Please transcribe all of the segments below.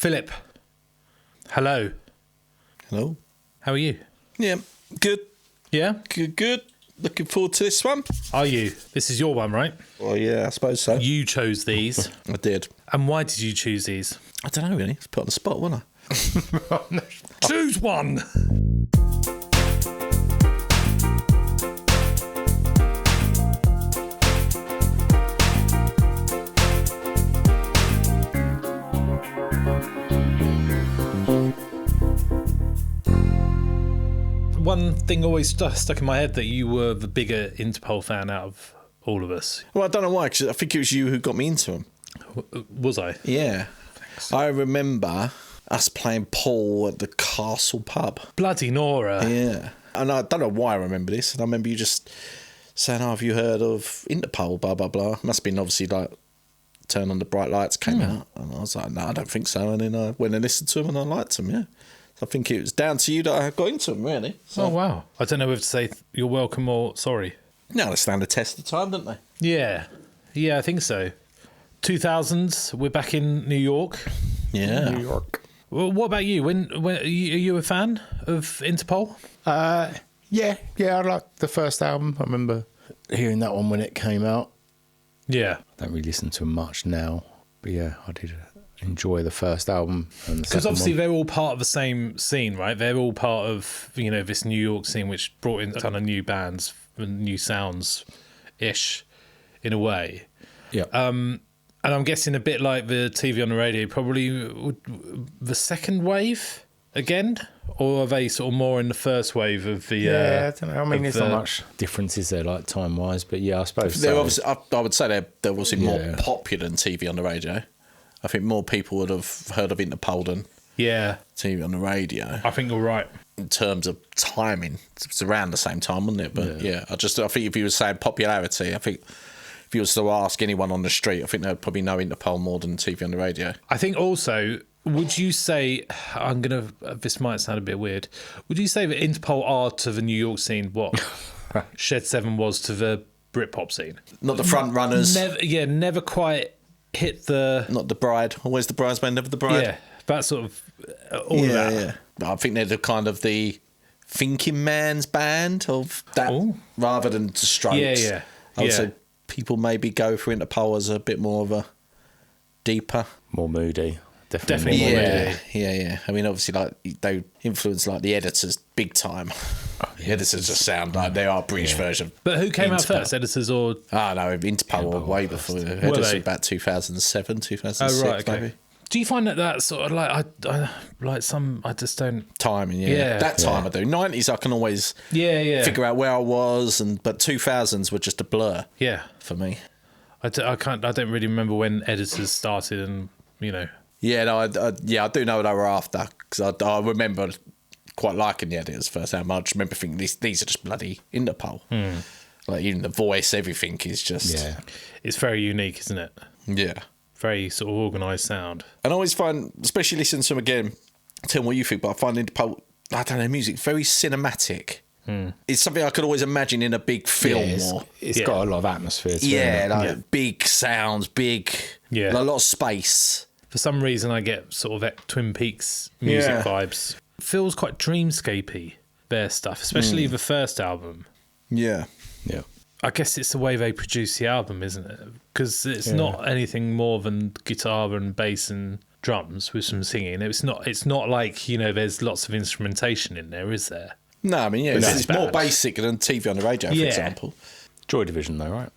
Philip. Hello. Hello. How are you? Yeah, good. Yeah? Good. Looking forward to this one. Are you? This is your one, right? Well, yeah, I suppose so. You chose these. I did. And why did you choose these? I don't know, really. It's put on the spot, wasn't I? Choose one! One thing always stuck in my head that you were the bigger Interpol fan out of all of us. Well, I don't know why, because I think it was you who got me into them. Was I? Yeah. Thanks. I remember us playing pool at the Castle pub. Bloody Nora. Yeah. And I don't know why I remember this. And I remember you just saying, have you heard of Interpol, blah, blah, blah. Must have been obviously like Turn on the Bright Lights came out. And I was like, no, I don't think so. And then I went and listened to them and I liked them, yeah. I think it was down to you that I got into them, really. So. Oh, wow. I don't know whether to say you're welcome or sorry. No, they stand the test of time, don't they? Yeah. Yeah, I think so. 2000s, we're back in New York. Yeah. New York. Well, what about you? When are you a fan of Interpol? Yeah, I liked the first album. I remember hearing that one when it came out. Yeah. I don't really listen to them much now. But yeah, I did enjoy the first album. Because obviously they're all part of the same scene, right? They're all part of, this New York scene, which brought in a ton of new bands and new sounds-ish, in a way. Yeah. And I'm guessing a bit like the TV on the radio, probably the second wave again? Or are they sort of more in the first wave of the... Yeah, I don't know. I mean, there's not much differences there, like, time-wise, but yeah, I suppose they're so. obviously, I would say they're obviously more popular than TV on the radio. I think more people would have heard of Interpol than TV on the radio. I think you're right. In terms of timing, it's around the same time, wasn't it? But I think if you were saying popularity, I think if you was to ask anyone on the street, I think they'd probably know Interpol more than TV on the radio. I think also, would you say, this might sound a bit weird, would you say that Interpol are to the New York scene what Shed 7 was to the Britpop scene? Not the front runners. Never quite hit the... Not the bride. Always the bridesmaid, never the bride. Yeah, that sort of... all of that. Yeah. I think they're the kind of the thinking man's band of that, rather than the Strokes. Yeah. I would say people maybe go for Interpol as a bit more of a deeper... More moody. Definitely more moody. Yeah. I mean, obviously, like they influence like the Editors big time. The Editors just sound like they are a British version. But who came out first, Editors or... Oh, no, Interpol were way before. Editors were about 2007, 2006, right, okay. maybe. Do you find that sort of like... I just don't... Timing, yeah. That time I do. 90s I can always figure out where I was, but 2000s were just a blur for me. I don't really remember when Editors started and, Yeah, no, I do know what they were after, because I remember quite liking the Editors first album. I just remember thinking these are just bloody Interpol. Like even the voice, everything is just... Yeah. It's very unique, isn't it? Yeah. Very sort of organised sound. And I always find, especially listening to them again, tell me what you think, but I find Interpol, I don't know, music very cinematic. It's something I could always imagine in a big film. It's got a lot of atmosphere to it. Big sounds, like a lot of space. For some reason, I get sort of Twin Peaks music vibes. It feels quite dreamscapey, their stuff, especially the first album. Yeah. I guess it's the way they produce the album, isn't it? Because it's not anything more than guitar and bass and drums with some singing. It's not like, there's lots of instrumentation in there, is there? No, I mean, it's more basic than TV on the radio, for example. Joy Division, though, right?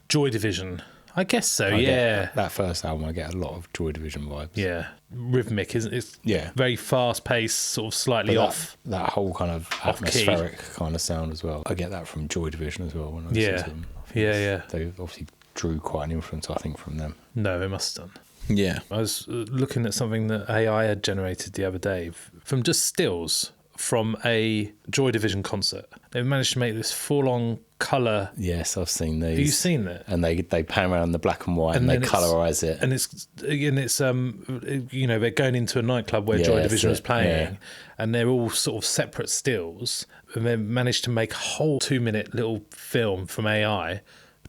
Joy Division. I guess so, That first album, I get a lot of Joy Division vibes. Yeah. Rhythmic, isn't it? It's very fast-paced, sort of slightly off. That whole kind of atmospheric kind of sound as well. I get that from Joy Division as well when I listen to them. Yeah. They obviously drew quite an influence, I think, from them. No, they must have done. Yeah. I was looking at something that AI had generated the other day from just stills from a Joy Division concert. They've managed to make this full-on colour. Yes, I've seen these. Have you seen that? And they pan around the black and white and they colorise it. And it's they're going into a nightclub where Joy Division was playing, and they're all sort of separate stills, and they managed to make a whole 2-minute little film from AI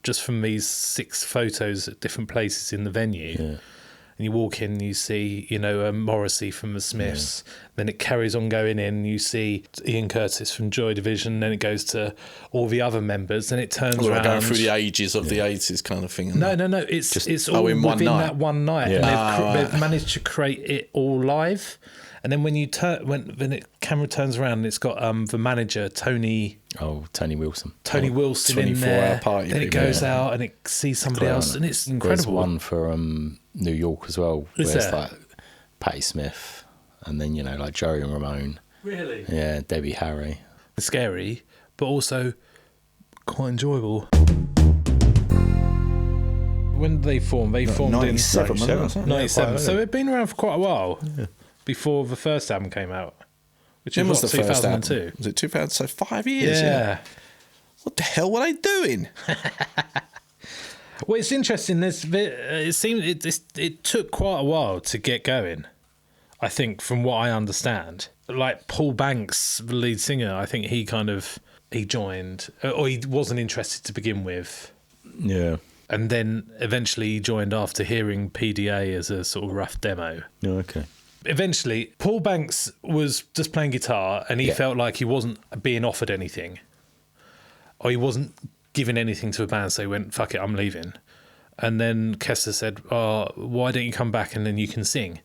just from these 6 photos at different places in the venue. and you walk in, you see, Morrissey from the Smiths. Then it carries on going in, you see Ian Curtis from Joy Division, then it goes to all the other members, then it turns around. Going through the ages of the 80s kind of thing. No, it's all in one within night. that one night. Yeah. And they've managed to create it all live. And then when camera turns around, and it's got the manager, Tony Wilson. Tony Wilson in 24 there. hour party. Then it goes out and it sees somebody else, and it's incredible. There's one for New York as well, Is where it's there? like Patti Smith, and then like Joey and Ramone. Really? Yeah, Debbie Harry. It's scary, but also quite enjoyable. When did they form? They formed 97, in wasn't it? 97. So they've been around for quite a while before the first album came out, which When was was the first 2002. album? Was it 2000? So 5 years. Yeah. What the hell were they doing? Well, it's interesting. It took quite a while to get going. I think, from what I understand, like Paul Banks, the lead singer, I think he joined, or he wasn't interested to begin with. Yeah. And then eventually he joined after hearing PDA as a sort of rough demo. Oh, okay. Eventually, Paul Banks was just playing guitar and he felt like he wasn't being offered anything. Or he wasn't giving anything to a band, so he went, fuck it, I'm leaving. And then Kessler said, why don't you come back and then you can sing?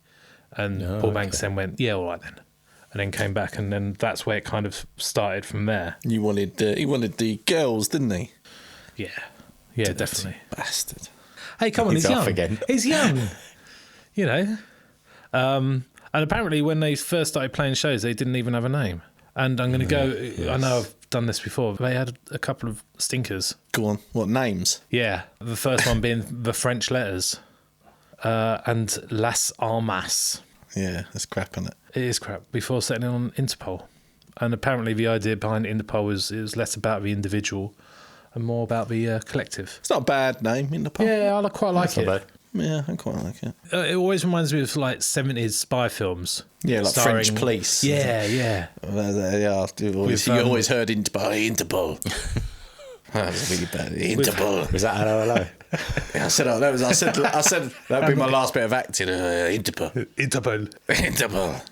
And Paul Banks then went, yeah, all right then. And then came back, and then that's where it kind of started from there. He wanted the girls, didn't he? Yeah. Yeah, definitely. Bastard. Hey, come on, he's young. Again. He's young. And apparently when they first started playing shows, they didn't even have a name. And I'm going to go, I know I've done this before, they had a couple of stinkers. Go on. What names? Yeah, the first one being the French letters and Las Almas. Yeah, that's crap, isn't it? It is crap, before settling on Interpol. And apparently the idea behind Interpol was it was less about the individual and more about the collective. It's not a bad name, Interpol. Yeah, I quite like it. Yeah, I quite like it. It always reminds me of like 70s spy films. Yeah, like starring- French police. Yeah. Yeah, you always heard Interpol. That was really bad. Interpol. Was that hello? I said that'd be my last bit of acting. Interpol. Interpol.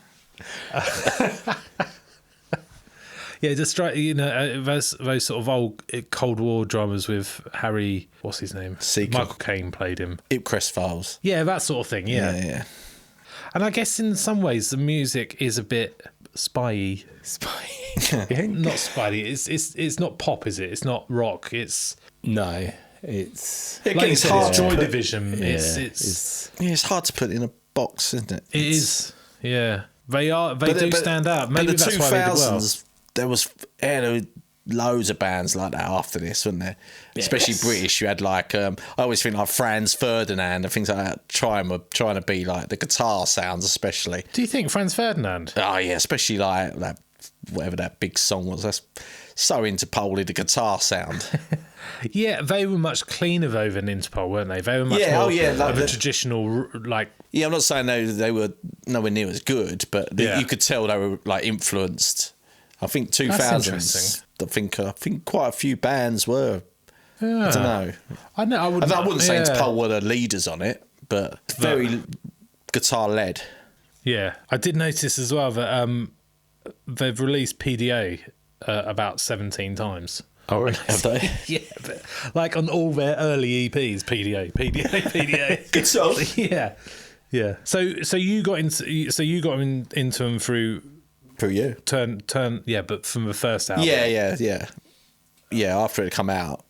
Yeah, just those sort of old Cold War dramas with Harry, what's his name? Seeker. Michael Caine played him. Ipcrest Files. Yeah, that sort of thing. Yeah. Yeah. And I guess in some ways the music is a bit spy-y. Not spy-y. It's not pop, is it? It's not rock. It's No, it's like you said, hard it's to Joy put- Division. It's hard to put in a box, isn't it? it is. Yeah, they do stand out. Maybe but the that's why they did well. 2000s, there were loads of bands like that after this, wasn't there? Especially British. You had like I always think like Franz Ferdinand and things like that. Trying to be like the guitar sounds, especially. Do you think Franz Ferdinand? Oh yeah, especially like that, whatever that big song was. That's so Interpol, the guitar sound. Yeah, they were much cleaner though than Interpol, weren't they? They were much Yeah, more like of a traditional, like. Yeah, I'm not saying they were nowhere near as good, but you could tell they were like influenced. I think 2000s. interesting. I think quite a few bands were. I don't know. I wouldn't say Interpol were the leaders on it, but very guitar led. Yeah, I did notice as well that they've released PDA about 17 times. Oh, really? Have they? Yeah, but like on all their early EPs, PDA. Good song. Yeah. So you got into them through you. turn. Yeah, but from the first album. Yeah. After it come out.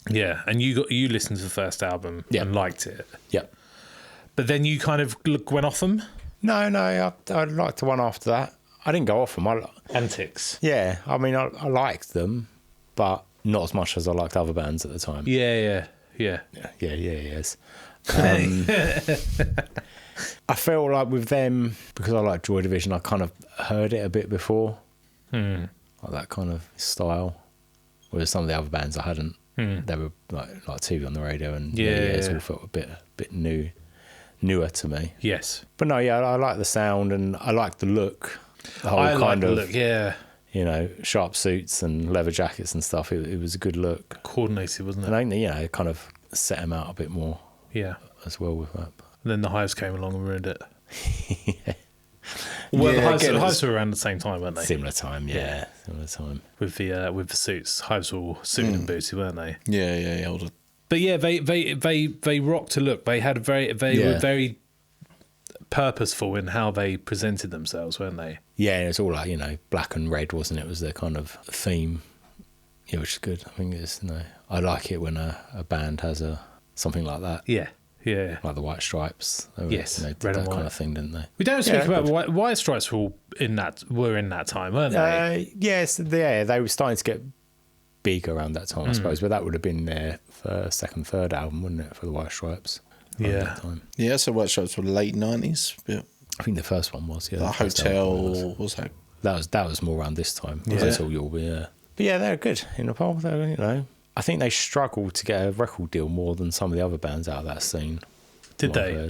Yeah, and you listened to the first album and liked it. Yeah. But then you kind of went off them. No, I liked the one after that. I didn't go off them. Antics. Yeah, I mean, I liked them, but not as much as I liked other bands at the time. Yeah. Yes. I feel like with them, because I like Joy Division, I kind of heard it a bit before, like that kind of style. Whereas some of the other bands I hadn't. They were like TV on the radio, and it all felt a bit newer to me. Yes. But no, I like the sound and I like the look. The whole I kind like the of look. Yeah. Sharp suits and leather jackets and stuff. It was a good look. Coordinated, wasn't it? And I think, it kind of set him out a bit more Yeah. as well with that. And then the Hives came along and ruined it. Well, Yeah, the Hives were around the same time, weren't they? Similar time, yeah. Similar time. With the suits. Hives were all suited and booty, weren't they? Yeah. All the But yeah, they rocked a look. They had were very purposeful in how they presented themselves, weren't they? Yeah, it was all like, black and red, wasn't it? It was their kind of theme. Yeah, which is good. I think it's, I like it when a band has something like that. Yeah. Like the White Stripes. They were, Yes, did red that and white kind of thing, didn't they? We don't speak about White Stripes were in that time, weren't they? Yes, they were starting to get big around that time, I suppose. But that would have been their second, third album, wouldn't it, for the White Stripes? Yeah. That time. Yeah, so White Stripes were late 90s. Yeah. I think the first one was, yeah. The Hotel was that? That was more around this time. Yeah. Until you'll be, But yeah, they're good. Interpol, they're, I think they struggled to get a record deal more than some of the other bands out of that scene. Did they?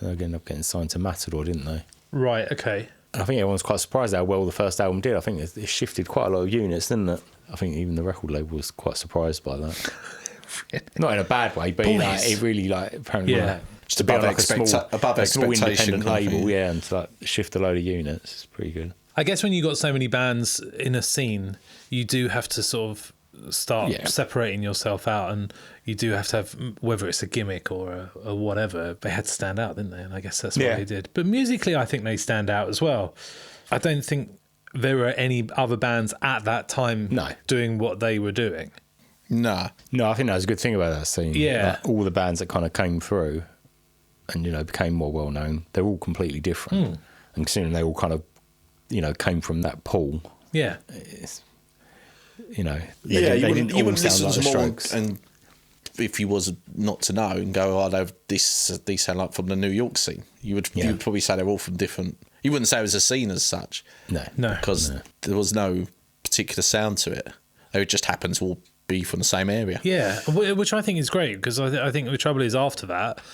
They ended up getting signed to Matador, didn't they? Right, okay. And I think everyone's quite surprised how well the first album did. I think it shifted quite a lot of units, didn't it? I think even the record label was quite surprised by that. Not in a bad way, but it really apparently just above small expectation independent label, and to shift a load of units. It's pretty good. I guess when you've got so many bands in a scene, you do have to sort of start separating yourself out, and you do have to have, whether it's a gimmick or a whatever, they had to stand out, didn't they? And I guess that's what they did. But musically, I think they stand out as well. I don't think there were any other bands at that time doing what they were doing. No, I think that was a good thing about that scene. Yeah. All the bands that kind of came through and, became more well-known, they're all completely different. And considering they all kind of, came from that pool. Yeah. You wouldn't listen to more, and if you was not to know and go, these sound like from the New York scene, you would probably say they're all from different. You wouldn't say it was a scene as such, no, because there was no particular sound to it. They just happened to all be from the same area. Yeah, which I think is great, because I think the trouble is after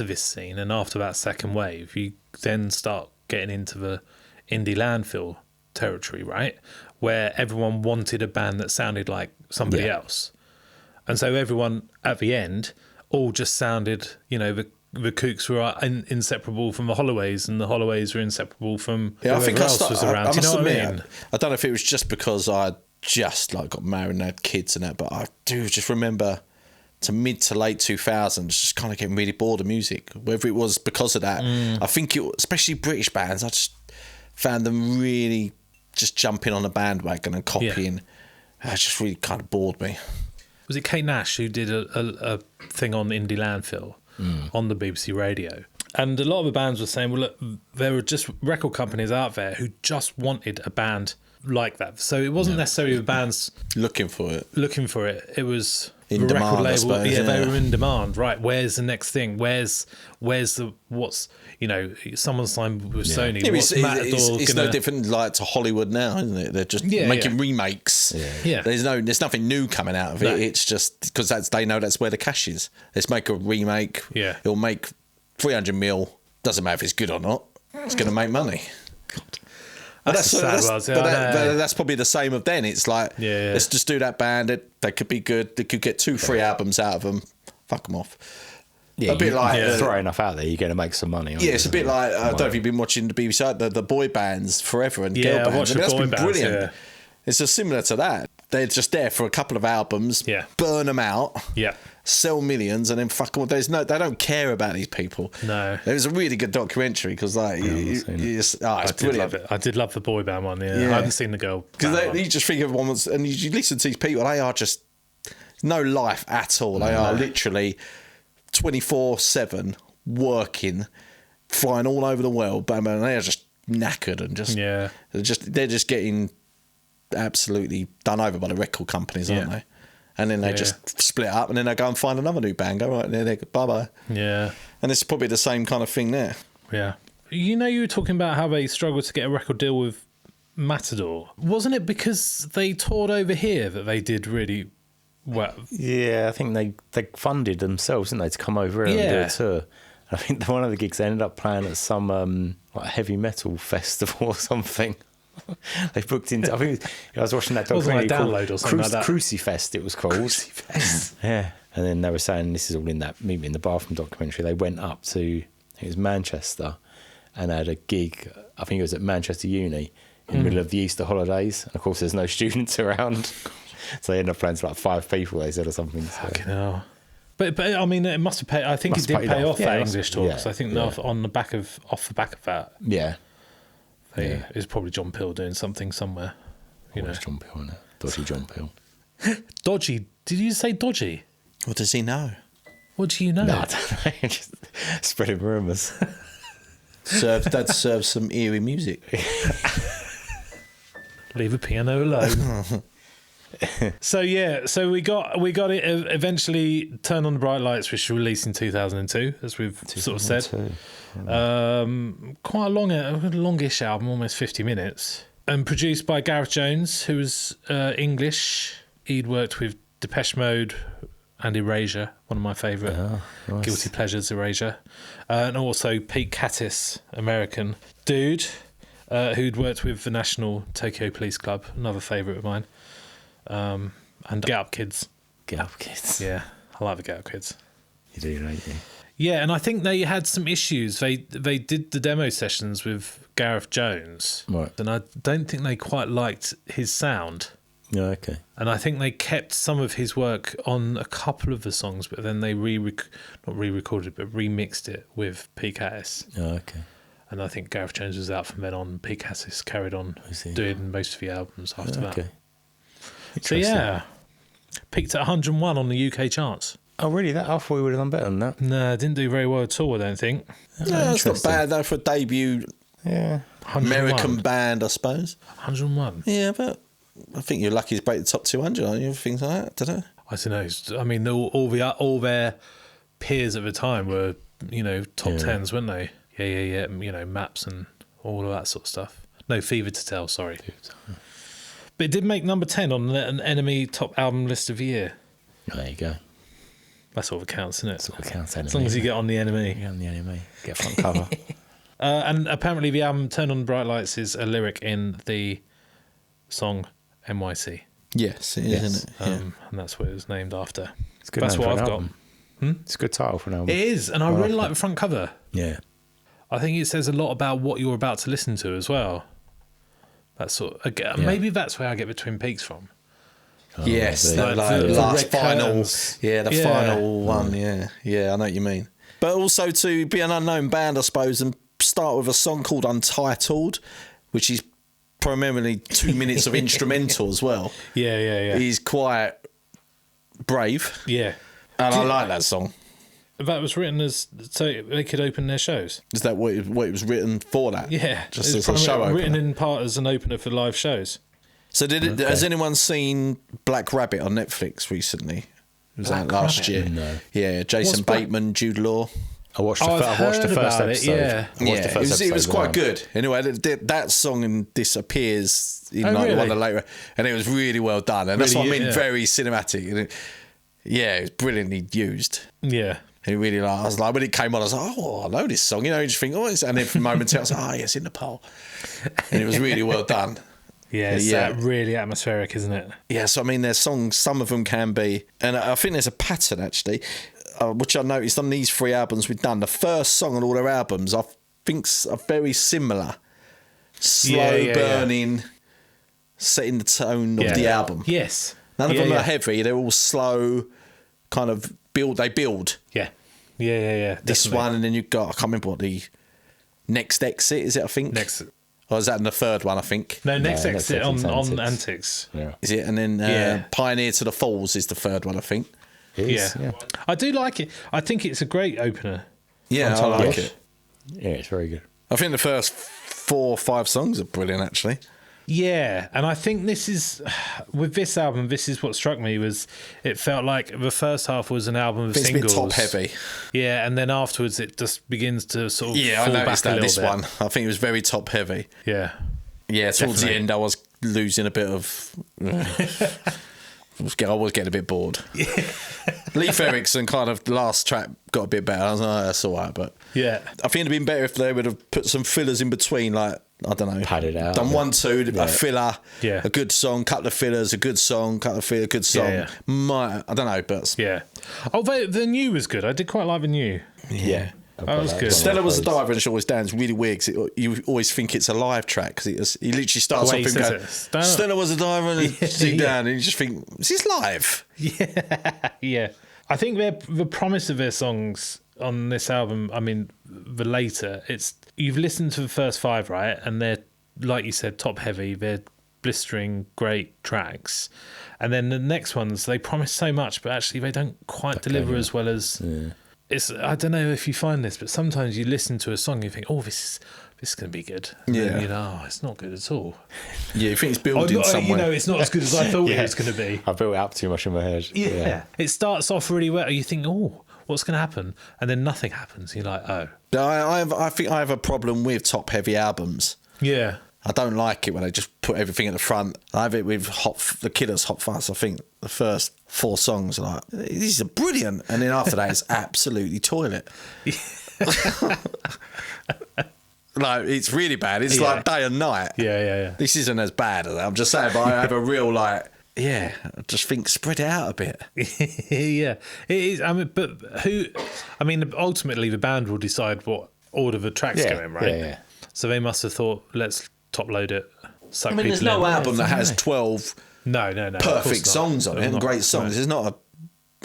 this scene and after that second wave, you then start getting into the indie landfill territory, right? Where everyone wanted a band that sounded like somebody else. And so everyone at the end all just sounded, the Kooks were inseparable from the Holloways, and the Holloways were inseparable from whoever else was around. I Do you know what I admit, mean? I don't know if it was just because I just got married and had kids and that, but I do just remember to mid to late 2000s just kind of getting really bored of music. Whether it was because of that, I think especially British bands, I just found them really just jumping on a bandwagon and copying. It just really kind of bored me. Was it Kate Nash who did a thing on Indie Landfill on the BBC Radio? And a lot of the bands were saying, well, look, there were just record companies out there who just wanted a band like that. So it wasn't necessarily the bands looking for it. It was in the demand, record label. I suppose, They were in demand. Right? Where's the next thing? Where's the what's someone signed with Sony. It's no different to Hollywood now, isn't it? They're just making remakes. Yeah. There's nothing new coming out of it. It's just because they know that's where the cash is. Let's make a remake. Yeah. It'll make 300 mil. Doesn't matter if it's good or not. It's going to make money. That's probably the same of then. It's like, let's just do that band. They could be good. They could get 2-3 albums out of them. Fuck them off. Yeah, a bit like throw enough out there, you're going to make some money. It's a bit like I don't know if you've been watching the BBC, the boy bands forever and girl bands. That's been brilliant. Yeah. It's just similar to that. They're just there for a couple of albums, burn them out, sell millions, and then fuck them. They don't care about these people. No, it was a really good documentary because it's brilliant. I did love the boy band one. Yeah. I haven't seen the girl. Because you just think everyone was, and you listen to these people, they are just no life at all. They are literally 24/7 working, flying all over the world, and they are just knackered and they're just getting absolutely done over by the record companies, aren't they? And then they just split up, and then they go and find another new band. Go right there, bye bye. Yeah, and it's probably the same kind of thing there. Yeah, you were talking about how they struggled to get a record deal with Matador. Wasn't it because they toured over here that they did really well? Yeah, I think they funded themselves, didn't they, to come over here and do a tour. I think one of the gigs they ended up playing at some heavy metal festival or something. They booked into. I think I was watching that documentary called Crucifest. It was called. Crucifest. Yeah, and then they were saying this is all in that Meet Me in the Bathroom documentary. They went up to It was Manchester, and I had a gig. I think it was at Manchester Uni in the middle of the Easter holidays. And of course, there's no students around, so they ended up playing to like 5 people. They said or something. So. Fucking hell. But I mean, it must have paid. I think it did pay off that English tour. Because I think off the back of that. Yeah. It was probably John Peel doing something somewhere. You know, John Peel, innit? Dodgy John Peel. Dodgy. Did you say dodgy? What does he know? What do you know? No, I don't know. Just spreading rumours. Dad serves some eerie music. Leave a piano alone. So we got it eventually. Turn on the Bright Lights, which was released in 2002, as we've sort of said. Quite a longish album, almost 50 minutes, and produced by Gareth Jones, who was English. He'd worked with Depeche Mode and Erasure, one of my favourite guilty pleasures, Erasure, and also Pete Catis, American dude, who'd worked with the National Tokyo Police Club, another favourite of mine. And Get Up Kids. Get Up Kids. Yeah, I like the Get Up Kids. You do, don't you? Yeah, and I think they had some issues. They did the demo sessions with Gareth Jones, Right. and I don't think they quite liked his sound. Yeah, okay. And I think they kept some of his work on a couple of the songs, but then they not re-recorded, but remixed it with Pete Catis. Oh, okay. And I think Gareth Jones was out from then on. Pete Catis carried on doing most of the albums after that. Okay. So yeah, peaked at 101 on the UK charts. Oh, really? I thought we would have done better than that. No, didn't do very well at all, I don't think. No, it's not bad though for a debut American band, I suppose. 101. Yeah, but I think you're lucky to break the top 200, aren't you? Things like that, don't know. I don't know. I mean, all their peers at the time were, top tens, weren't they? Yeah. Maps and all of that sort of stuff. No, Fever to Tell, sorry. But it did make number 10 on an Enemy top album list of the year. There you go. That's all that counts, isn't it? That's all that counts, Enemy. As long as you get on the Enemy. Get on the Enemy. Get front cover. And apparently the album Turn on the Bright Lights is a lyric in the song NYC. Yes, it is, isn't it? And that's what it was named after. It's a good That's name what for I've an got. album. It's a good title for an album. It is, and I really like the front cover. Yeah. I think it says a lot about what you're about to listen to as well. Maybe that's where I get the Twin Peaks from. Oh, yes, the last red final. curtains. Final one. Yeah, I know what you mean. But also to be an unknown band, I suppose, and start with a song called Untitled, which is primarily 2 minutes of instrumental as well. Yeah. He's quite brave. Yeah. And I like that song. That was written so they could open their shows. Is that what it was written for? That? Yeah. Just as a show opener. Written in part as an opener for live shows. So has anyone seen Black Rabbit on Netflix recently? It was out last year. No. Yeah, Jason Bateman, Jude Law. I watched the first episode. It was quite good. Anyway, that song and this appears in one of the later, and it was really well done. And that's what I mean, very cinematic. And it was brilliantly used. Yeah. And really, I was like, when it came on, I was like, I know this song. You just think, and then for a moment, I was like, yes, Interpol. And it was really well done. Yeah, it's really atmospheric, isn't it? Yeah, so I mean, there's songs, some of them can be, and I think there's a pattern actually, which I noticed on these 3 albums we've done. The first song on all their albums, I think, are very similar. Slow burning, setting the tone of the album. Yes. None of them are heavy, they're all slow, kind of they build. Yeah. This one, and then you've got, I can't remember what the Next Exit is, it, I think? Or is that in the third one, I think? No, Next Exit on Antics. Yeah. Is it? And then Pioneer to the Falls is the third one, I think. Yeah. I do like it. I think it's a great opener. Yeah, I like it. Yeah, it's very good. I think the first 4 or 5 songs are brilliant, actually. Yeah, and I think this is, with this album, this is what struck me, was it felt like the first half was an album of singles. It's a bit top heavy. Yeah, and then afterwards it just begins to sort of fall I noticed back that this bit. One. I think it was very top heavy. Yeah. Yeah, towards the end I was losing a bit of... I was getting a bit bored. Leif Erikson kind of, the last track got a bit better. I was like, that's all right, but... Yeah. I think it'd have been better if they would have put some fillers in between, like, I don't know. Padded out. Done 1, 2, a filler, a good song, couple of fillers, a good song, couple of fillers, a good song. I don't know, but... Yeah. Oh, the new was good. I did quite like the new. Yeah. That was good. Stella Was a Diver and She Always Dance really weird 'cause you always think it's a live track because he literally starts off and goes, Stella was a diver and she down, and you just think, is this live? Yeah. I think the promise of their songs on this album, I mean, the later, it's you've listened to the first 5, right? And they're, like you said, top heavy. They're blistering, great tracks. And then the next ones, they promise so much, but actually they don't quite deliver as well as... Yeah. It's, I don't know if you find this, but sometimes you listen to a song and you think, oh, this is going to be good. And then, oh, it's not good at all. Yeah, you think it's building somewhere. It's not as good as I thought it was going to be. I built it up too much in my head. Yeah. It starts off really well. You think, oh, what's going to happen? And then nothing happens. You're like, oh. I think I have a problem with top-heavy albums. Yeah. I don't like it when they just put everything at the front. I have it with The Killers' Hot Fuzz. I think the first 4 songs are like, these are brilliant. And then after that, it's absolutely toilet. Like, it's really bad. It's like day and night. Yeah. This isn't as bad as that. I'm just saying, but I have a real, I just think spread it out a bit. Yeah. It is. I mean, ultimately, the band will decide what order the tracks go in, right? Yeah. So they must have thought, let's top load it. I mean, there's no album that has 12 perfect songs on it and great songs. There's not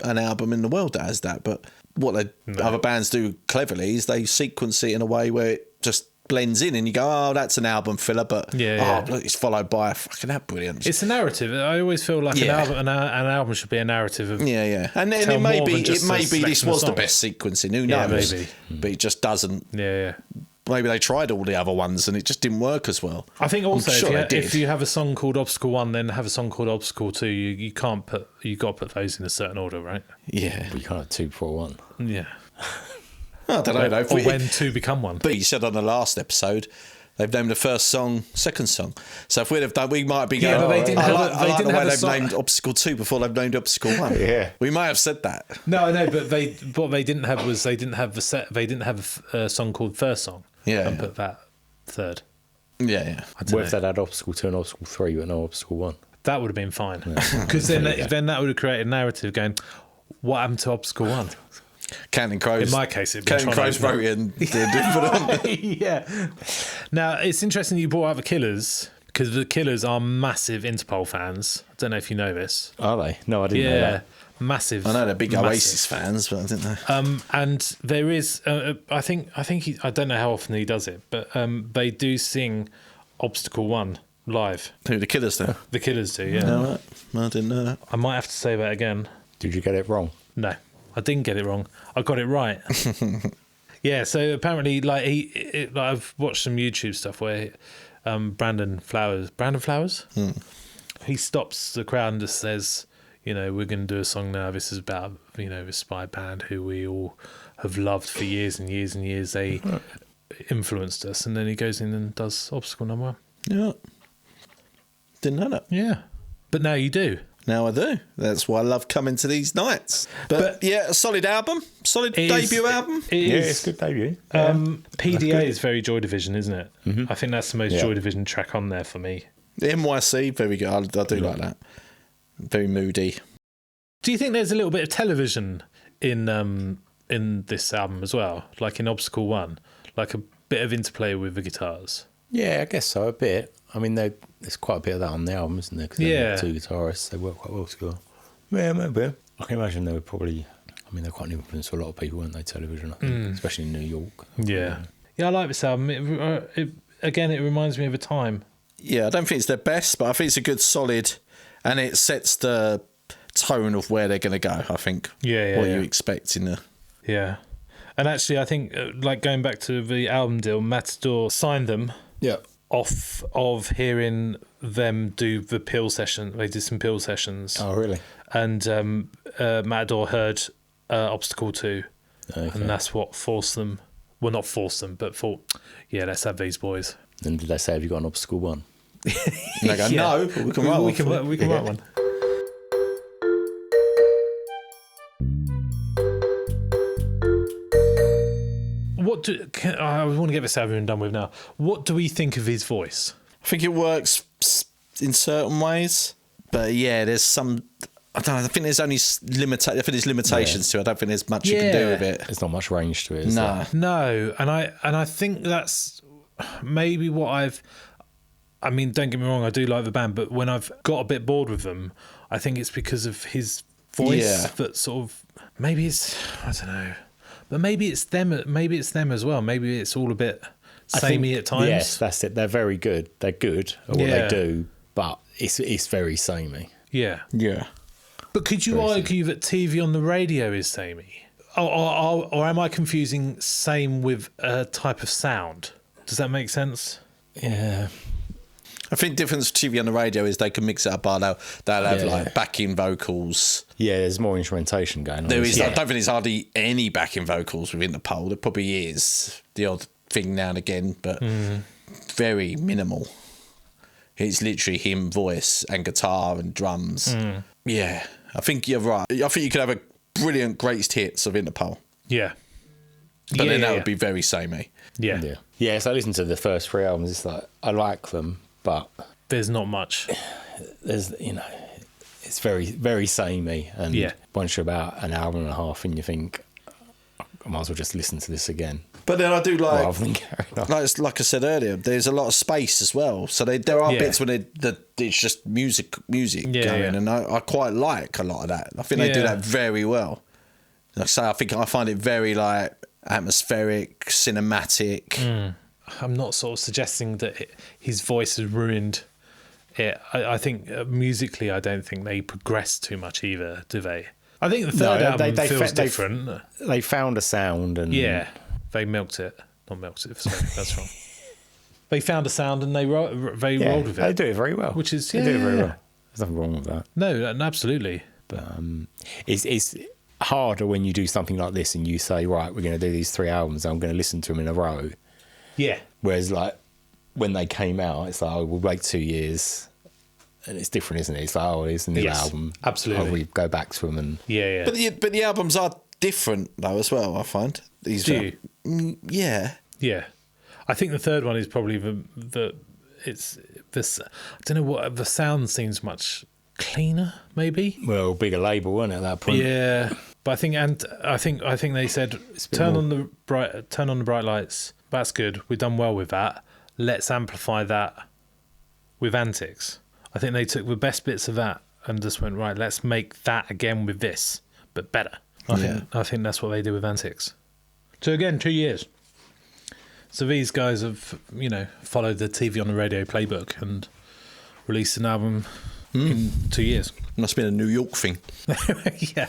an album in the world that has that. But what other bands do cleverly is they sequence it in a way where it just blends in and you go, oh, that's an album filler, but look, it's followed by fucking that brilliant. It's a narrative. I always feel like an album should be a narrative of and it may be this was the best sequencing. Who knows? Maybe. But it just doesn't. Yeah. Maybe they tried all the other ones and it just didn't work as well. I think also if you have a song called Obstacle 1, then have a song called Obstacle 2. You can't put, you got to put those in a certain order, right? Yeah. But you can't have 2 before 1. Yeah. I don't know. Or when 2 become 1. But you said on the last episode, they've named the first song, second song. So if we'd have done, we might be going. Yeah, but they didn't I like the way they've song. named Obstacle 2 before they've named Obstacle 1. Yeah, we might have said that. No, I know, but what they didn't have was they didn't have a song called First Song. Yeah, and put that third. Yeah. What if they had Obstacle 2 and Obstacle 3, but no Obstacle 1? That would have been fine, because then that would have created a narrative going, what happened to Obstacle 1? Counting Crows. In my case, it'd Counting Crows wrote it and did it. Yeah. Now, it's interesting you brought up the Killers, because the Killers are massive Interpol fans. I don't know if you know this. Are they? No, I didn't know that. Massive. I know they're big Oasis fans, but I didn't know. And there is, I think I don't know how often he does it, but they do sing Obstacle 1 live. Who, the Killers do? The Killers do, yeah. No, I didn't know that. I might have to say that again. Did you get it wrong? No, I didn't get it wrong. I got it right. Yeah, so apparently, I've watched some YouTube stuff where Brandon Flowers, he stops the crowd and just says, we're going to do a song now. This is about, this spy band who we all have loved for years and years and years. They influenced us. And then he goes in and does Obstacle number 1. Yeah. Didn't know that. Yeah. But now you do. Now I do. That's why I love coming to these nights. But yeah, a solid album. Solid debut album. It's a good debut. PDA is very Joy Division, isn't it? Mm-hmm. I think that's the most Joy Division track on there for me. The NYC, very good. I do like that. Very moody. Do you think there's a little bit of television in this album as well? Like in Obstacle 1? Like a bit of interplay with the guitars? Yeah, I guess so, a bit. I mean, there's quite a bit of that on the album, isn't there? Because they're 2 guitarists, they work quite well together. Yeah, maybe. I can imagine they were probably... I mean, they're quite an influence for a lot of people, weren't they, television, I think, especially in New York. Yeah. Yeah, I like this album. It reminds me of a time. Yeah, I don't think it's their best, but I think it's a good, solid... And it sets the tone of where they're going to go, I think. Yeah. What you expect in the... Yeah. And actually, I think, going back to the album deal, Matador signed them off of hearing them do the Peel session. They did some Peel sessions. Oh, really? And Matador heard Obstacle 2. Okay. And that's what forced them... Well, not forced them, but thought, let's have these boys. And did they say, have you got an Obstacle 1? And they go, no, but we can write one. We can write one. I want to get this over and done with now. What do we think of his voice? I think it works in certain ways, but there's some... I don't know. I think there's only limitations to it. I don't think there's much you can do with it. There's not much range to it. Is No. there? No, and I think that's maybe what I mean, don't get me wrong, I do like the band, but when I've got a bit bored with them, I think it's because of his voice that sort of, maybe it's, I don't know, but maybe it's them as well. Maybe it's all a bit samey at times. Yes, that's it. They're very good. They're good at what they do, but it's very samey. Yeah. Yeah. But could you argue that TV on the radio is samey? Or am I confusing same with a type of sound? Does that make sense? Yeah. I think the difference with TV on the radio is they can mix it up. They'll have like backing vocals. Yeah, there's more instrumentation going on. There is. I don't think there's hardly any backing vocals within the Interpol. There probably is the odd thing now and again, but very minimal. It's literally him, voice and guitar and drums. Yeah, I think you're right. I think you could have a brilliant greatest hits of Interpol. Yeah. But then that would be very samey. Yeah. Yeah, so I listened to the first 3 albums. It's like, I like them, but There's not much. there's, it's very, very samey. And once you're about an hour and a half and you think, I might as well just listen to this again. But then I do like, Rather than carry on. like I said earlier, there's a lot of space as well. So there are bits when it's just music going, and I quite like a lot of that. I think they do that very well. Like I say, I find it very like atmospheric, cinematic. I'm not sort of suggesting that his voice has ruined it. I think musically, I don't think they progress too much either, do they? I think the third album feels different. They found a sound and They milked it. Not milked it, sorry, that's wrong. They found a sound and they rolled with it. They do it very well. Which is, they do it very well. There's nothing wrong with that. No, absolutely. But it's harder when you do something like this and you say, right, we're going to do these 3 albums. I'm going to listen to them in a row. Yeah. Whereas like when they came out, it's like, oh, we'll wait 2 years. And it's different, isn't it? It's like, oh, it's a new album. Absolutely. Oh, we go back to them and Yeah. But the albums are different though as well. I find these. Do you? Yeah. Yeah. I think the third one is probably it's this. I don't know what the sound seems much cleaner, maybe. well, bigger label, wasn't it, at that point? Yeah, but I think they said turn on the bright lights. That's good. We've done well with that. Let's amplify that with Antics. I think they took the best bits of that and just went, right, let's make that again with this, but better. I think that's what they do with Antics. So again, 2 years. So these guys have, followed the TV on the radio playbook and released an album in 2 years. Must have been a New York thing. Yeah.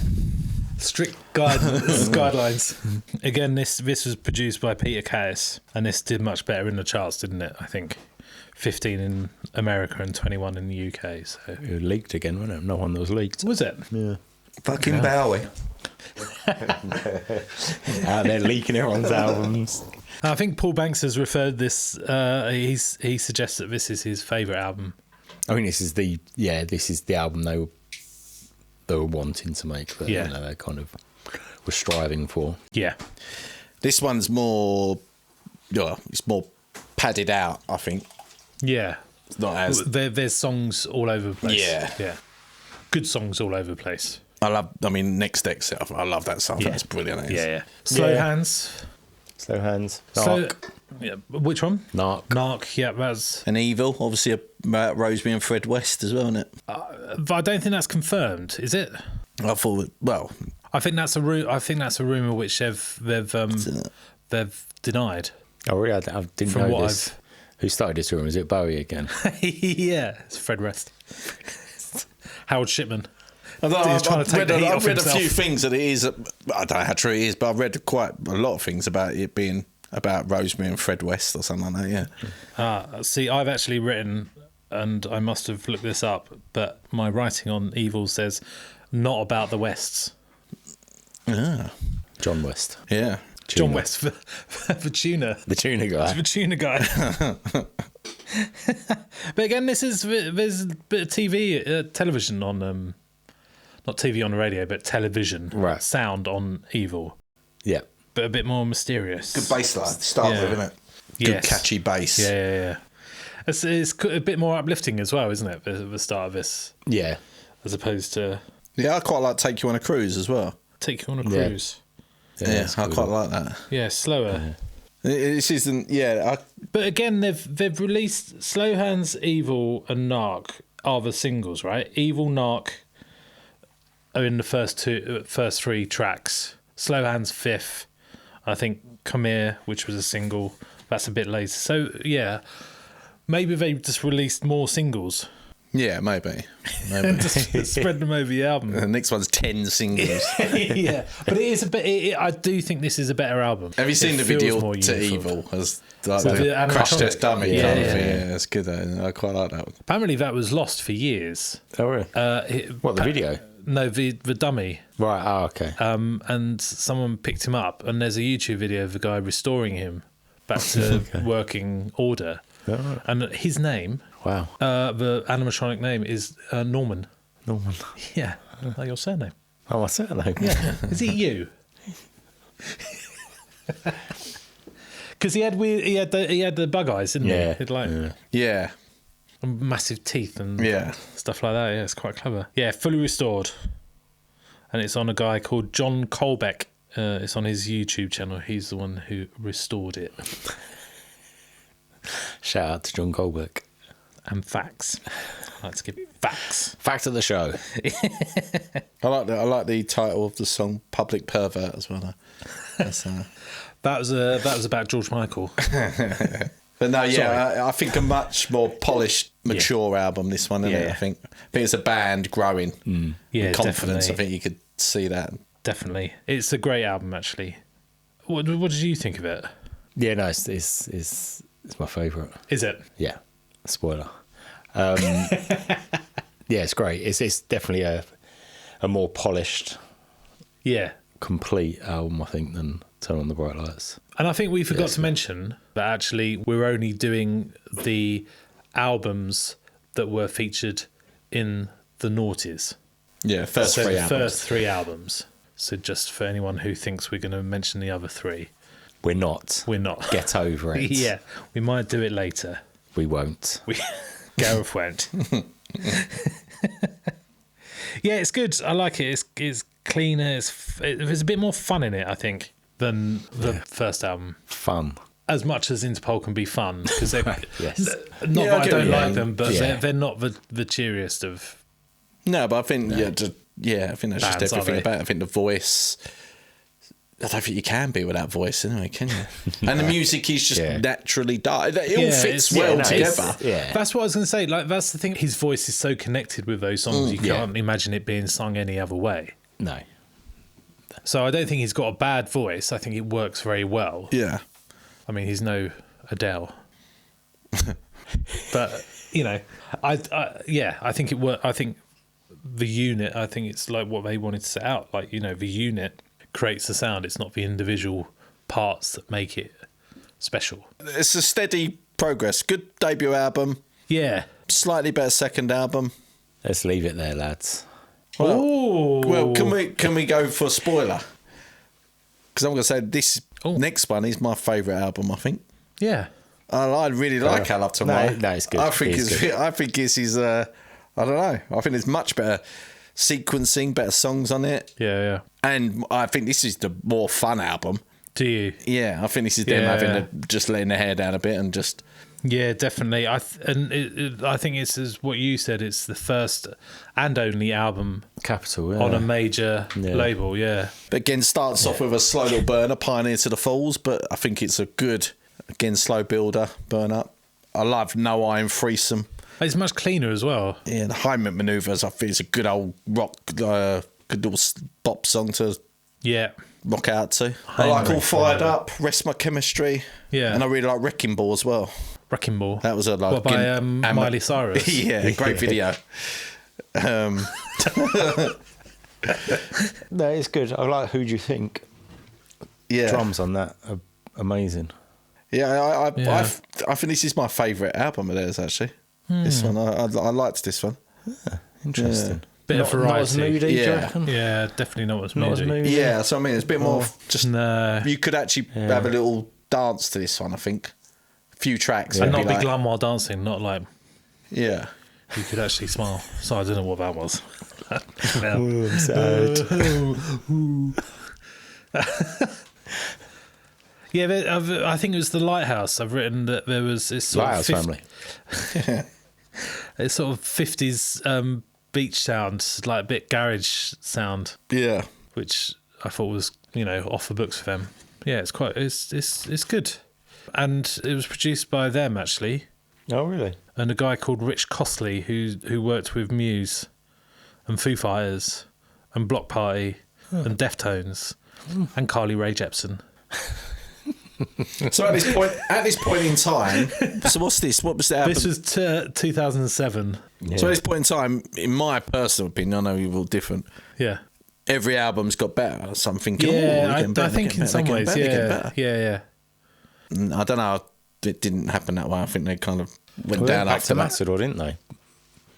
Strict guidelines. Again, this was produced by Peter Cass, and this did much better in the charts, didn't it? I think 15 in America and 21 in the UK. So It was leaked again, wasn't it? No one that was leaked. was it? Yeah. Fucking Bowie. Out there leaking everyone's albums. I think Paul Banks has referred this. He suggests that this is his favourite album. I think this is the album they were wanting to make. That, they kind of were striving for. Yeah. This one's more. It's more padded out, I think. Yeah. It's not as. There's songs all over the place. Yeah. Good songs all over the place. Next Exit. I love that song. That's brilliant. Yeah. Slow Hands. Slow Hands. Which one? Narc. Yeah, that's. And Evil, obviously about Rosemary and Fred West as well, isn't it? But I don't think that's confirmed, is it? I thought, well, I think that's a rumor which they've denied. Oh, really? I didn't From know what this. Who started this rumor? Is it Bowie again? Yeah, it's Fred West. Howard Shipman. I've read a himself. few things that it is. I don't know how true it is, but I've read quite a lot of things about it being about Rosemary and Fred West or something like that. Yeah. See, I've actually written, and I must have looked this up, but my writing on Evil says not about the Wests. John West. Yeah. John West, the tuner. The tuner guy. The tuner guy. But again, there's a bit of television on, not TV on the radio, but television sound on Evil. Yeah. But a bit more mysterious. Good bass line to start with, isn't it? Good catchy bass. Yeah. It's a bit more uplifting as well, isn't it? The start of this. Yeah. As opposed to Yeah, I quite like Take You on a Cruise as well. Take You on a Cruise. Yeah, it's I good. quite like that. Yeah, slower. This isn't. Yeah, But again, they've released Slow Hands, Evil, and Narc are the singles, right? Evil, Narc are in the first 3 tracks. Slow Hands 5th. I think Come Here, which was a single, that's a bit later. So yeah, maybe they just released more singles. yeah, maybe. Just spread them over the album. The next one's 10 singles. Yeah, but it is a bit. I do think this is a better album. Have you seen It the feels video more to uniform. Evil? As like With the the crash animatronic. test dummy Yeah, kind of yeah, thing. yeah. Yeah, it's good. I quite like that one. Apparently, that was lost for years. Oh, really? What, the video? No, the dummy. Right, oh, okay. And someone picked him up, and there's a YouTube video of the guy restoring him back to working order. Oh, right. And his name, Wow. the animatronic name is Norman. Norman. Yeah, like your surname. Oh, my surname. Yeah, is it you? Because he had the bug eyes, didn't Yeah. he? He'd like Yeah, massive teeth and yeah. stuff like that. Yeah, it's quite clever. Yeah, fully restored, and it's on a guy called John Colbeck. It's on his YouTube channel. He's the one who restored it. Shout out to John Colbeck. And facts. I like to give facts. Fact of the show. I like the title of the song "Public Pervert" as well. Though. That's, That was about George Michael. but no, yeah, I think a much more polished, mature album. This one, isn't it? Yeah. I think it's a band growing. Yeah, with confidence. definitely. I think you could see that. Definitely, it's a great album. Actually, what did you think of it? Yeah, no, it's my favourite. Is it? Yeah, spoiler. Yeah, it's great. It's definitely a more polished, Yeah. complete album, I think, than Turn on the Bright Lights. And I think we forgot Yes. to mention that actually we're only doing the albums that were featured in the noughties. Yeah, first So 3 the albums. first 3 albums. So just for anyone who thinks we're going to mention the other 3, We're not. we're not. Get over it. Yeah, we might do it later. We won't. Gareth won't. Yeah, it's good. I like it. It's cleaner. There's a bit more fun in it, I think, than the first album. Fun. As much as Interpol can be fun, because they're Yes. not Yeah, that I I don't get like you. them, but Yeah. they're not the cheeriest of. No, but I think I think that's Bands, just everything are they? about it. I think the voice. I don't think you can be without voice, anyway, can you? And the music is just Yeah. naturally dark. It all Yeah, fits it's- well yeah, no, it's- together. Yeah. That's what I was going to say. Like that's the thing. His voice is so connected with those songs. You yeah. can't imagine it being sung any other way. No. So I don't think he's got a bad voice. I think it works very well. Yeah. I mean, he's no Adele, but you know, I think it worked. I think the unit. I think it's like what they wanted to set out. Like the unit creates the sound. It's not the individual parts that make it special. It's a steady progress. Good debut album. Yeah. Slightly better second album. Let's leave it there, lads. Well, can we go for a spoiler? Because I'm going to say this Oh. next one is my favourite album. I think. Yeah. I really like I Love Tomorrow. No, it's good. I think It is it's. good. I think this is. I don't know. I think there's much better sequencing, better songs on it, Yeah. and I think this is the more fun album. Do you? Yeah, I think this is them Yeah. just letting their hair down a bit and just. Yeah, definitely. I think it's as what you said. It's the first and only album Capital, yeah. on a major label. Yeah. But again, starts off with a slow little burner, Pioneer to the Falls, but I think it's a good, again, slow builder, burn up. I love No Iron Threesome. It's much cleaner as well. Yeah, the Hyman Manoeuvres, I think it's a good old rock, good little bop song to Yeah. rock out to. I like All Fired Up, Rest My Chemistry. Yeah. And I really like Wrecking Ball as well. Wrecking Ball. That was a like What, by Miley Cyrus? Yeah, great video. No, it's good. I like Who Do You Think? Yeah. Drums on that are amazing. Yeah, Yeah. I think this is my favourite album of theirs, actually. This one, I liked this one. Interesting. Bit of Not as variety. moody, do you Yeah. reckon? Yeah, definitely not as Not as moody. moody. Yeah, so I mean, it's a bit more just. No. You could actually have a little dance to this one, I think. A few tracks. And would not be be like- glum while dancing, not like Yeah. you could actually smile. So I don't know what that was. I'm sad. Yeah, I think it was The Lighthouse. I've written that there was this sort Lighthouse of family. it's sort of 50s beach sound, like a bit garage sound, Yeah. which I thought was, off the books for them. Yeah, it's good. And it was produced by them, actually, Oh, really? and a guy called Rich Costley, who worked with Muse and Foo Fighters and Block Party and Deftones and Carly Rae Jepsen. So at this point in time, so what's this? What was the album? This was 2007. Yeah. So at this point in time, in my personal opinion, I know you're all different. Yeah. Every album's got better. So I'm thinking, Yeah, I I think in some ways, yeah. Yeah. I don't know. It didn't happen that way. I think they kind of went Well, down back after to that. Matador, didn't they?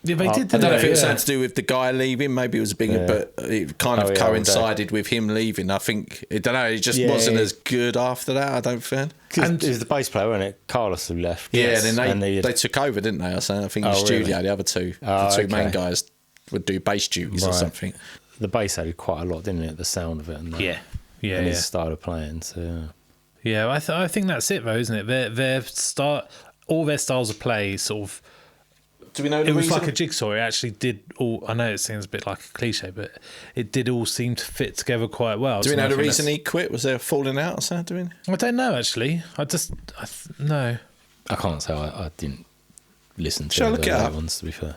Yeah, they did. I don't know if it was yeah. something to do with the guy leaving. Maybe it was a big, but it kind of coincided with him leaving. I think it just wasn't as good after that. I don't think. And it was the bass player, wasn't it? Carlos who left. Yeah, Yes. and then And they took over, didn't they? I think in the studio, really? the other two, the two main okay. guys would do bass duties or something. The bass added quite a lot, didn't it? The sound of it and Yeah. and his style of playing. So Yeah, I think that's it, though, isn't it? All their styles of play sort of. Do we know the It was reason? like a jigsaw. It actually did all. I know it seems a bit like a cliche, but it did all seem to fit together quite well. Do we So know I the think reason he quit? Was there a falling out or something? I don't know, actually. No. I can't say I didn't listen to Shall I look the it other up? ones, to be fair.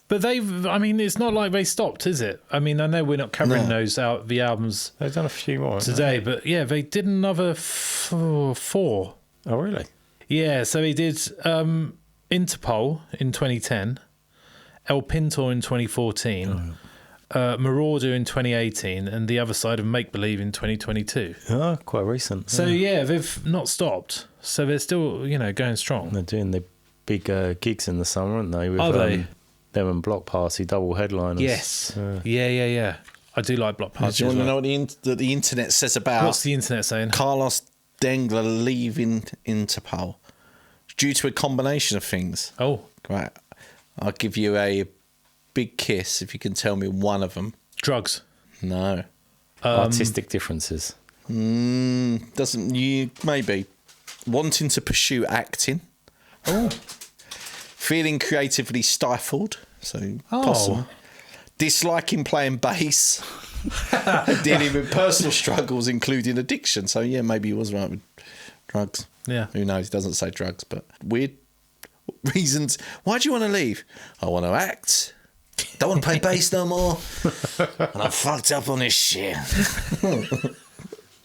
But it's not like they stopped, is it? I mean, I know we're not covering the albums They've done a few more today, but yeah, they did another four. Oh, really? Yeah, so he did Interpol in 2010, El Pintor in 2014, Marauder in 2018, and The Other Side of Make Believe in 2022. Oh, quite recent. So yeah, they've not stopped. So they're still, going strong. They're doing the big gigs in the summer, aren't they? With, Are they? Them and Block Party, double headliners. Yes. Yeah. I do like Block Party. Do you as want to well. know what the internet says about What's the internet saying? Carlos Dengler leaving Interpol? Due to a combination of things. Oh, Right. I'll give you a big kiss if you can tell me one of them. drugs. No. Artistic differences. Doesn't you maybe wanting to pursue acting? Oh. Feeling creatively stifled, so Oh. possible. Disliking playing bass. Dealing with personal struggles, including addiction. So yeah, maybe he was right with drugs. Yeah. Who knows? He doesn't say drugs, but weird reasons. Why do you want to leave? I want to act. Don't want to play bass no more. And I'm fucked up on this shit.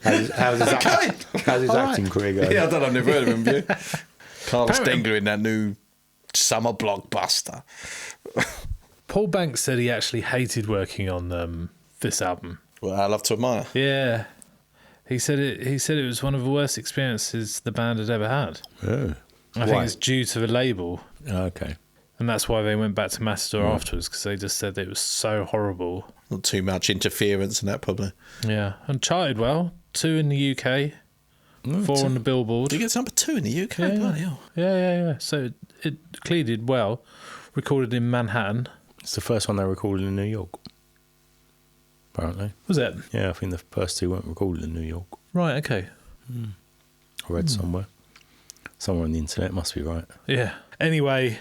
How's his acting career going? Yeah, I don't know. I've never heard of him. Have you? Carlos Apparently- Dengler in that new summer blockbuster. Paul Banks said he actually hated working on this album. Well, I love to admire. Yeah. He said it was one of the worst experiences the band had ever had. Oh. I think it's due to the label, Okay. and that's why they went back to Matador afterwards, because they just said it was so horrible. Not too much interference in that, probably. Yeah, and charted well. 2 in the UK, 4 on the Billboard. Did you get number 2 in the UK? Yeah. Bloody hell. Yeah. So it clearly did well. Recorded in Manhattan. It's the first one they recorded in New York. Apparently. Was it? Yeah, I think the first two weren't recorded in New York. Right, okay. I read somewhere. Somewhere on the internet, must be right. Yeah. Anyway,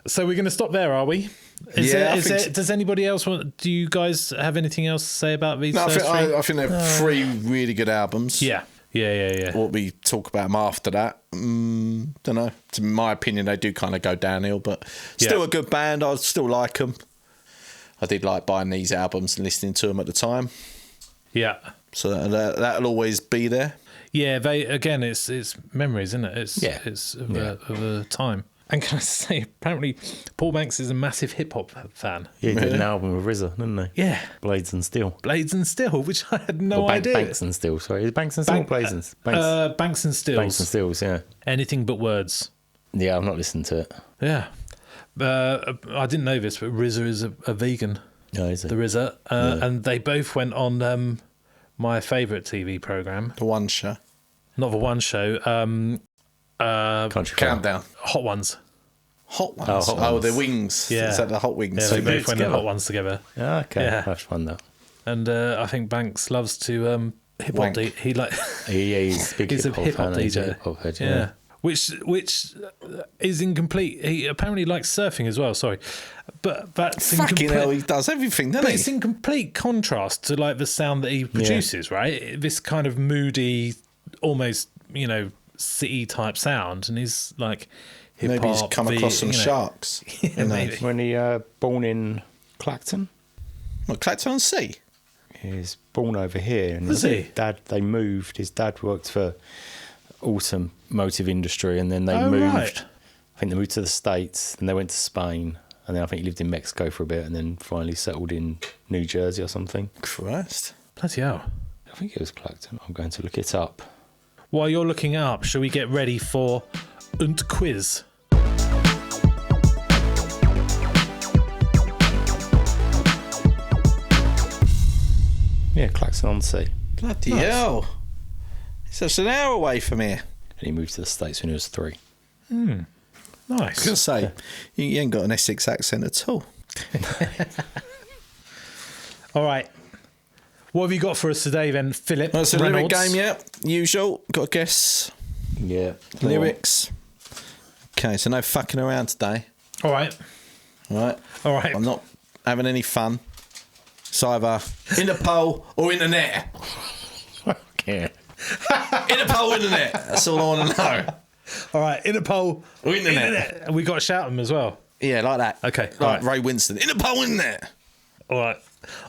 so we're going to stop there, are we? Does anybody else want? Do you guys have anything else to say about these? No, first three? I think they're 3 really good albums. Yeah. What we talk about them after that, don't know. To my opinion, they do kind of go downhill, but still a good band. I still like them. I did like buying these albums and listening to them at the time. Yeah. So that'll always be there. Yeah, it's memories, isn't it? It's of a time. And can I say, apparently, Paul Banks is a massive hip hop fan. Yeah, he did an album with RZA, didn't he? Yeah, Blades and Steel. Blades and Steel, which I had no idea. Banks and Steel, sorry. Is it Banks and Steel or Blades and Banks and Steels. Banks and Steels, yeah. Anything but words. Yeah, I've not listened to it. Yeah. I didn't know this, but RZA is a vegan. Oh, is it? The RZA. And they both went on my favourite TV programme. The One Show. Not the One Show. Country Fire. Countdown. Hot Ones. Hot ones. Oh, Hot Ones. The wings. Yeah. Is that the hot wings? Yeah, So they they both went in together? hot ones together. Yeah, okay. Yeah. That's fun though. And I think Banks loves to hip hop. Wank. He like He's a big he's a hip hop fan, he's a DJ. hip-hop head, Yeah. Which is incomplete. He apparently likes surfing as well. Sorry, but that's Fucking hell, he does everything, doesn't But he? it's in complete contrast to like the sound that he produces, right? This kind of moody, almost city type sound, and he's like hip hop. Maybe he's come across some sharks. Yeah, maybe. When he born in Clacton, What, Clacton-on-Sea? he's born over here, and Was his he? dad. They moved. His dad worked for automotive industry, and then they Oh, moved. right. I think they moved to the States, and they went to Spain, and then I think he lived in Mexico for a bit, and then finally settled in New Jersey or something. Christ. Bloody hell. I think it was Clacton. I'm going to look it up. While you're looking it up, shall we get ready for Unt Quiz? Yeah, Clacton-on-Sea. Bloody hell. It's just an hour away from here. And he moved to the States when he was 3. I was going Nice. to say, you ain't got an Essex accent at all. All right. What have you got for us today then, Philip? Well, it's a lyric Reynolds? game, yeah. Usual. Got to guess Yeah. lyrics. Okay, so no fucking around today. All right. All right. All right. I'm not having any fun. It's either in the pole or in the net. Yeah. In the pole, in the net. That's all I want to know. All right. Interpol. Or in the net. And we got to shout them as well. Yeah, like that. Okay, Like alright. Ray Winston. In the pole, in the net. All right.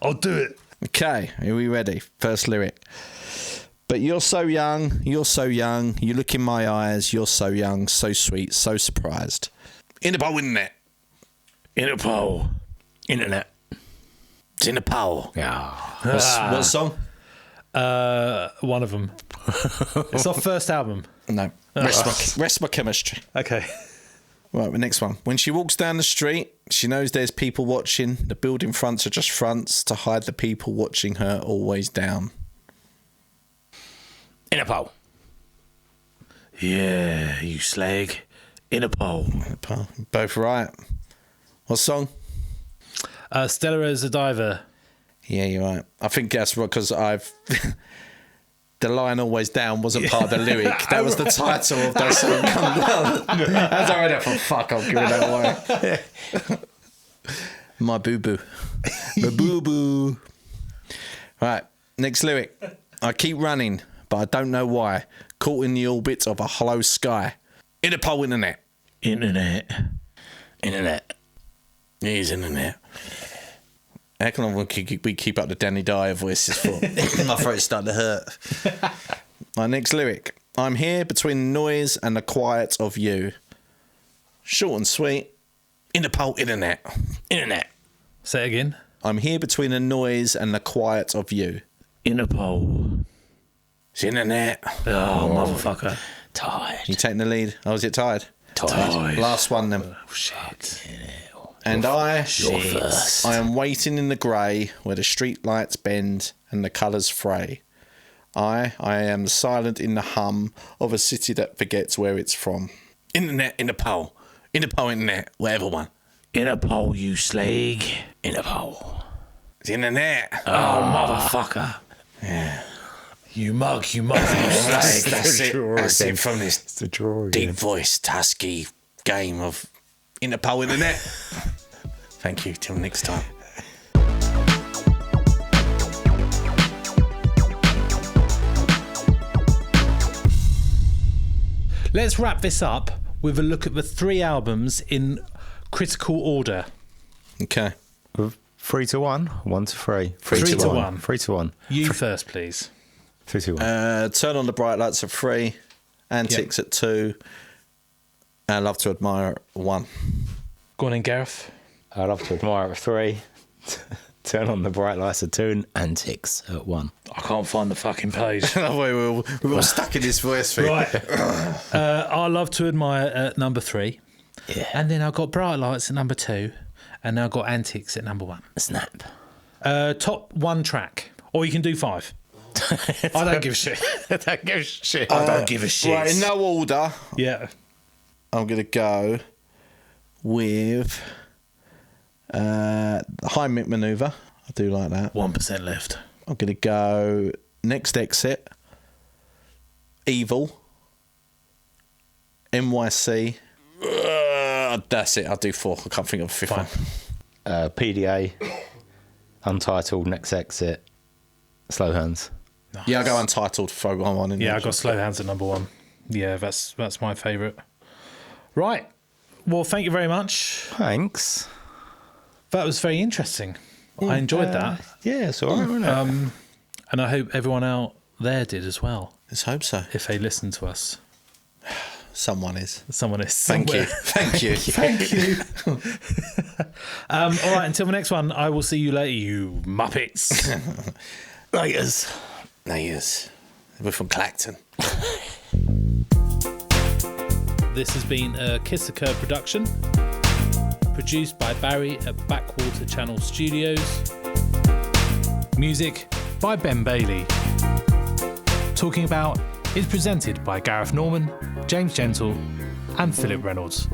I'll do it. Okay, are we ready? First lyric. But you're so young, you look in my eyes, you're so young, so sweet, so surprised. In the pole, in the net. Interpol. Internet. It's in the pole. Yeah. What song? One of them. It's our first album. No. Rest my chemistry. Okay. Right, the next one. When she walks down the street, she knows there's people watching. The building fronts are just fronts to hide the people watching her always down. Interpol. Yeah, you slag. Interpol. Both right. What song? Stella as a diver. Yeah, you're right. I think that's right because I've. The line always down wasn't part of the lyric. That was the title of that song. Come down. As I read it, for fuck, I'm giving that away. My boo boo. My boo boo. Right, next lyric. I keep running, but I don't know why. Caught in the orbit of a hollow sky. In the pole, in the net. Internet. He's in the net. How can we keep up the Danny Dyer voices for? My throat's starting to hurt. My next lyric. I'm here between the noise and the quiet of you. Short and sweet. In the pole, internet. Say it again. I'm here between the noise and the quiet of you. Interpol. It's internet. Oh, motherfucker. Tired. You taking the lead? Oh, is it tied? Tired. Last one then. Oh, shit. And I first. am waiting in the grey where the street lights bend and the colours fray. I am silent in the hum of a city that forgets where it's from. Internet, in the pole, internet, whatever one. Interpol, you slag. Interpol. It's internet. Oh, motherfucker. Yeah. You mug, you slag. That's it. That's it from this It's a draw deep again. voiced, husky game of Interpol, internet. Thank you. Till next time. Let's wrap this up with a look at the 3 albums in critical order. Okay. 3 to 1, 1 to 3. 3 to 1. 3 to 1. You first, please. 3 to 1. Turn on the bright lights at 3. Antics at 2. I love to admire 1. Go on in, Gareth. I love to admire at 3. Turn on the bright lights at 2 and antics at 1. I can't find the fucking page. We're all stuck in this voice thing. Right. I love to admire at number 3. Yeah. And then I've got Bright Lights at number 2. And now I've got Antics at number 1. Snap. Top 1 track. Or you can do 5. I don't give a shit. That gives shit. I don't give a shit. Right, in no order, Yeah. I'm going to go with High Mick Maneuver. I do like that. 1% left. I'm going to go Next Exit, Evil, NYC. That's it. I'll do 4. I can't think of a fifth one. PDA, Untitled, Next Exit, Slow Hands. Nice. Yeah, I'll go Untitled, throw one in. Yeah, I got Slow Hands at number 1. Yeah, that's my favourite. Right. Well, thank you very much. Thanks. That was very interesting. I enjoyed that. Yeah, it's all right, wasn't it? And I hope everyone out there did as well, Let's hope so. if they listened to us. Someone is. Someone is Thank you. somewhere. Thank you. Thank you. All right, until the next one, I will see you later, you Muppets. Laters. We're from Clacton. This has been a Kiss the Curb production, produced by Barry at Backwater Channel Studios. Music by Ben Bailey. Talking About is presented by Gareth Norman, James Gentle, and Philip Reynolds.